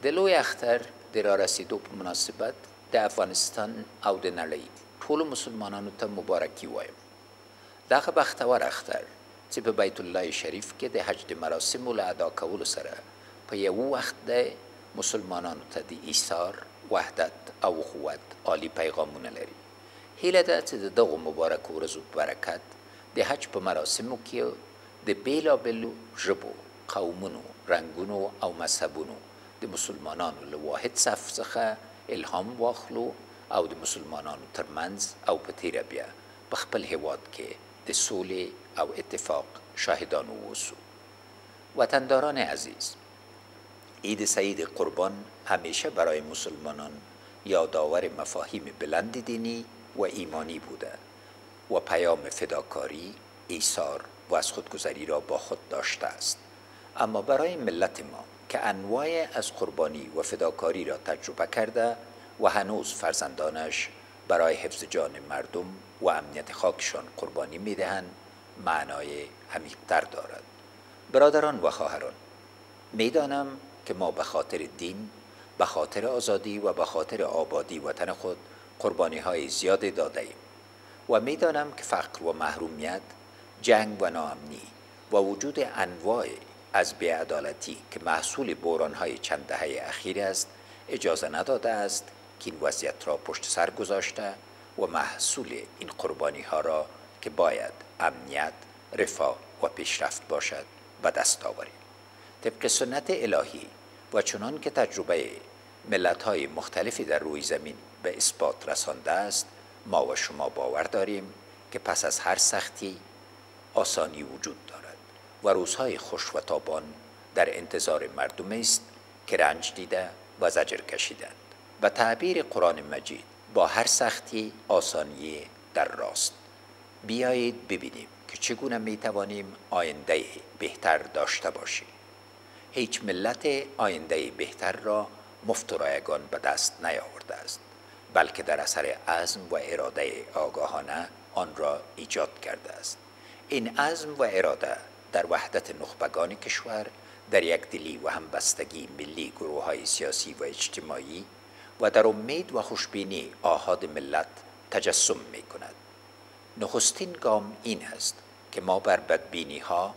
د لوی اختر د رارسېدو په مناسبت د افغانستان او د نړۍ ټولو مسلمانانو ته مبارکي وایم. دغه بختور اختر چې په بیت الله شریف کې د حج د مراسمو له ادا کولو سره په یو وخت د مسلمانانو ته د ایثار، وحدت او اخوت عالی پیغامونه لري. هیله ده چې د دغو مبارکو ورځو برکت د حج په مراسمو کې د بیلابیلو ژبو، قومونو، رنګونو او مذهبونو د مسلمانانو له واحد صف څخه الهام واخلو او د مسلمانانو ترمنځ او په تیره بیا په خپل هیواد کې د سولې او اتفاق شاهدان واوسو. وطنداران عزیز، عید سعید قربان همیشه برای مسلمانان یادآور مفاهیم بلند دینی و ایمانی بوده و پیام فداکاری، ایثار و از خودگذری را با خود داشته است. اما برای ملت ما که انواع از قربانی و فداکاری را تجربه کرده و هنوز فرزندانش برای حفظ جان مردم و امنیت خاکشان قربانی می‌دهند، معنای عمیق‌تر دارد. برادران و خواهران، می‌دانم که ما به خاطر دین، به خاطر آزادی و به خاطر آبادی وطن خود قربانی‌های زیادی داده‌ایم و می‌دانم که فقر و محرومیت، جنگ و ناامنی و وجود انواع از بی‌عدالتی که محصول بحران‌های چند دهه اخیر است اجازه نداده است که این وضعیت را پشت سر گذاشته و محصول این قربانی‌ها را که باید امنیت، رفاه و پیشرفت باشد به دست آوریم. طبق سنت الهی و چنان که تجربه ملت‌های مختلفی در روی زمین به اثبات رسانده است، ما و شما باور داریم که پس از هر سختی آسانی وجود دارد و روزهای خوش و تابان در انتظار مردم است که رنج دیده و زجر کشیدند. به تعبیر قرآن مجید با هر سختی آسانی در راست. بیایید ببینیم که چگونه می توانیم آینده بهتر داشته باشیم. هیچ ملت آینده بهتر را مفت و رایگان به دست نیاورده است، بلکه در اثر عزم و اراده آگاهانه آن را ایجاد کرده است. این عزم و اراده در وحدت نخبگان کشور، در یکدلی و همبستگی ملی گروه‌های سیاسی و اجتماعی و در امید و خوشبینی آحاد ملت تجسم می کند. نخستین گام این است که ما بر بدبینی‌ها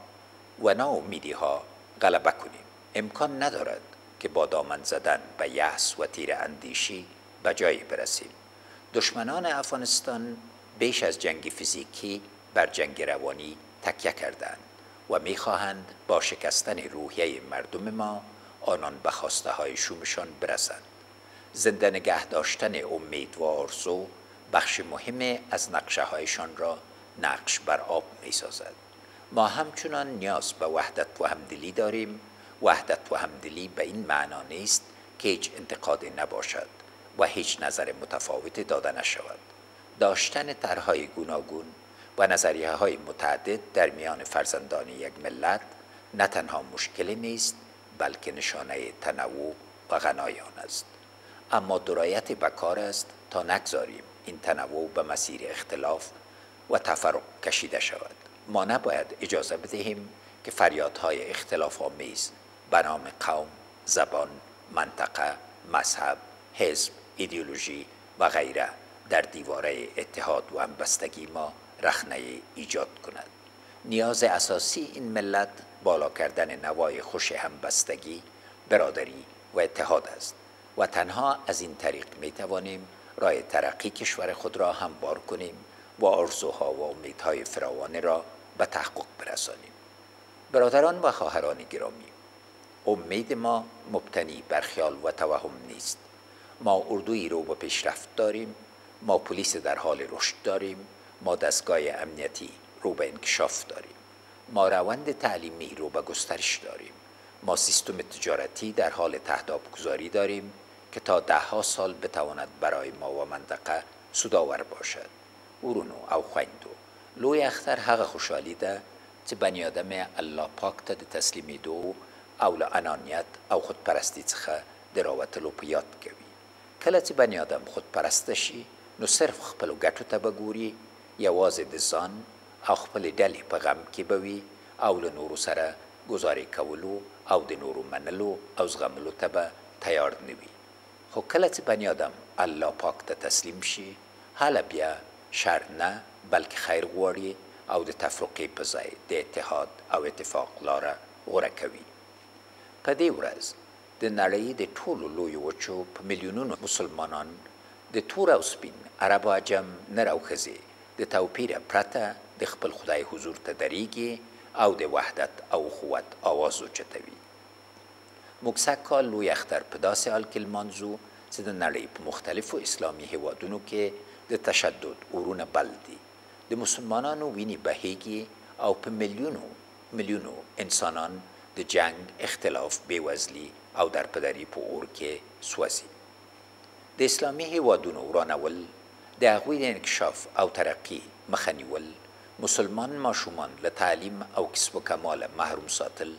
و ناامیدی‌ها غلبه کنیم. امکان ندارد که با دامن زدن به یأس و تیر اندیشی به جایی برسیم. دشمنان افغانستان بیش از جنگ فیزیکی بر جنگ روانی تکیه کردند و می‌خواهند با شکستن روحیه مردم ما آنان به خواسته های شومشان برسند. زنده نگه داشتن امید و آرزو بخش مهم از نقشه هایشان را نقش بر آب می سازد. ما همچنان نیاز به وحدت و همدلی داریم. وحدت و همدلی به این معنا نیست که هیچ انتقادی نباشد و هیچ نظر متفاوتی داده نشود. داشتن طرح‌های گوناگون و نظریه‌های متعدد در میان فرزندان یک ملت نه تنها مشکلی نیست، بلکه نشانه تنوع و غنای آن است. اما درایت به کار است تا نگذاریم این تنوع به مسیر اختلاف و تفرق کشیده شود. ما نباید اجازه بدهیم که فریادهای اختلاف آمیز به نام قوم، زبان، منطقه، مذهب، حزب، ایدئولوژی و غیره در دیواره اتحاد و همبستگی ما رخنه ایجاد کند. نیاز اساسی این ملت بالا کردن نوای خوش همبستگی، برادری و اتحاد است و تنها از این طریق می توانیم راه ترقی کشور خود را هموار کنیم و آرزوها و امیدهای فراوان را به تحقق برسانیم. برادران و خواهران گرامی، امید ما مبتنی بر خیال و توهم نیست. ما اردویی رو به پیشرفت داریم، ما پلیس در حال رشد داریم، ما دستگاه امنیتی رو به انکشاف داریم، ما روند تعلیمی رو به گسترش داریم، ما سیستم تجارتی در حال تهداب گذاری داریم که تا دهها سال بتواند برای ما و منطقه سودآور باشد. ورونو او خویندو، لوی اختر هغه خوشحالی ده چې بنی آدم الله پاک ته د تسلیمیدو او له انانیت او خودپرستی څخه د راوتلو په یاد کوي. کله چې بنی آدم خودپرسته شي نو صرف خپلو ګټو ته به ګوري، یوازې د ځان او خپلې ډلې په غم کې به وي او له نورو سره ګزارې کولو او د نورو منلو او زغملو ته به تیار نه وي. خو کله چې بني آدم الله پاک ته تسلیم شي، هله بیا شر نه بلکې خیر غواړي او د تفرقې په ځای د اتحاد او اتفاق لاره غوره کوي. په دې ورځ د نړۍ د ټولو لویو وچو په میلیونونو مسلمانان د تور او سپین، عرب او عجم، نر او ښځې د توپیره پرته د خپل خدای حضور ته درېږي او د وحدت او اخوت آواز اوچتوي. موږ سږ کال لوی اختر په داسې حال کې لمانځو چې د نړۍ په مختلفو اسلامي هیوادونو کې د تشدد اورونه بل دي. د مسلمانانو وینې بهیږي او په میلیونو انسانان د جنگ، اختلاف، بېوزلي او درپدري په اور کې سوځي. د اسلامي هیوادونو ورانول، د هغوی د انکشاف او ترقي مخه نیول، مسلمان ماشومان له تعلیم او کسب و کمال محروم ساتل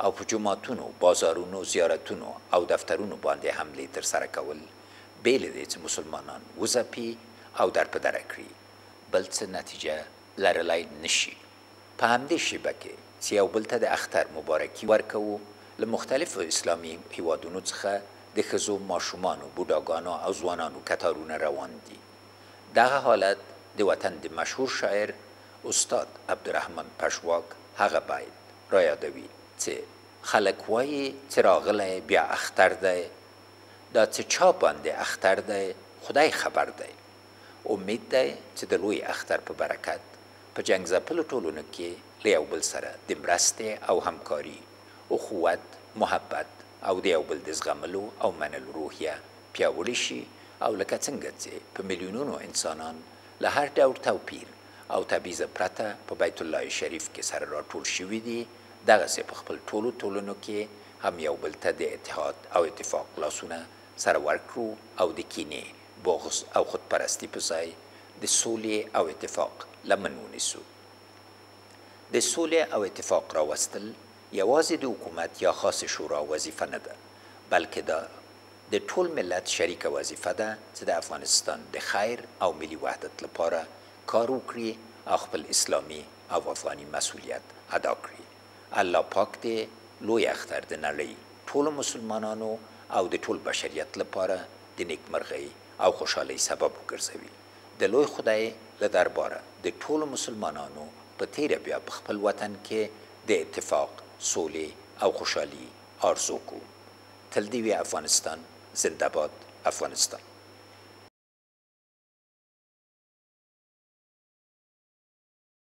او په جوماتونو، بازارونو، زیارتونو او دفترونو باندې حملې ترسره کول، بې له دې چې مسلمانان وځپي او درپدره کړي، بل څه نتیجه لرلی نشي. په همدې شیبه کې چې یو بل ته د اختر مبارکي ورکوو، له مختلفو اسلامي هیوادونو څخه د ښځو، ماشومانو، بوډاګانو او ځوانانو کتارونه روان دي. دغه حالت د وطن د مشهور شاعر استاد عبدالرحمن پژواک هغه باید را یادوي چې خلک وایي چې راغلی بیا اختر دی، دا چې چا باندې اختر دی خدای خبر دی. امید دی چې د لوی اختر په برکت په جنګ ځپلو ټولنو کې له یو بل سره د مرستې او همکاري، اخوت، محبت او د یو بل د زغملو او منلو روحیه پیاوړې شي او لکه څنګه چې په میلیونونو انسانان له هر ډول توپیر او تبعیض پرته په بیت الله شریف کې سره راټول شوي دي، دغسې په خپل ټولو ټولنو کې هم یو بل ته د اتحاد او اتفاق لاسونه سره ورکړو او د کینې، بغض او خودپرستی په ځای د سولې او اتفاق لمن ونیسو. د سولې او اتفاق راوستل یوازې د حکومت یا خاص شورا وظیفه نه ده، بلکې دا د ټول ملت شریکه وظیفه ده چې د افغانستان د خیر او ملي وحدت لپاره کار وکړي او خپل اسلامي او افغاني مسؤلیت ادا کړي. الله پاک دې لوی اختر د نړۍ ټولو مسلمانانو او د ټول بشریت لپاره د نیکمرغۍ او خوشحالۍ سبب وګرځوي. د لوی خدای له درباره د ټولو مسلمانانو په تیره بیا په خپل وطن کې د اتفاق، سولې او خوشحالي آرزو کوو. تل دې وي افغانستان، زنده باد افغانستان.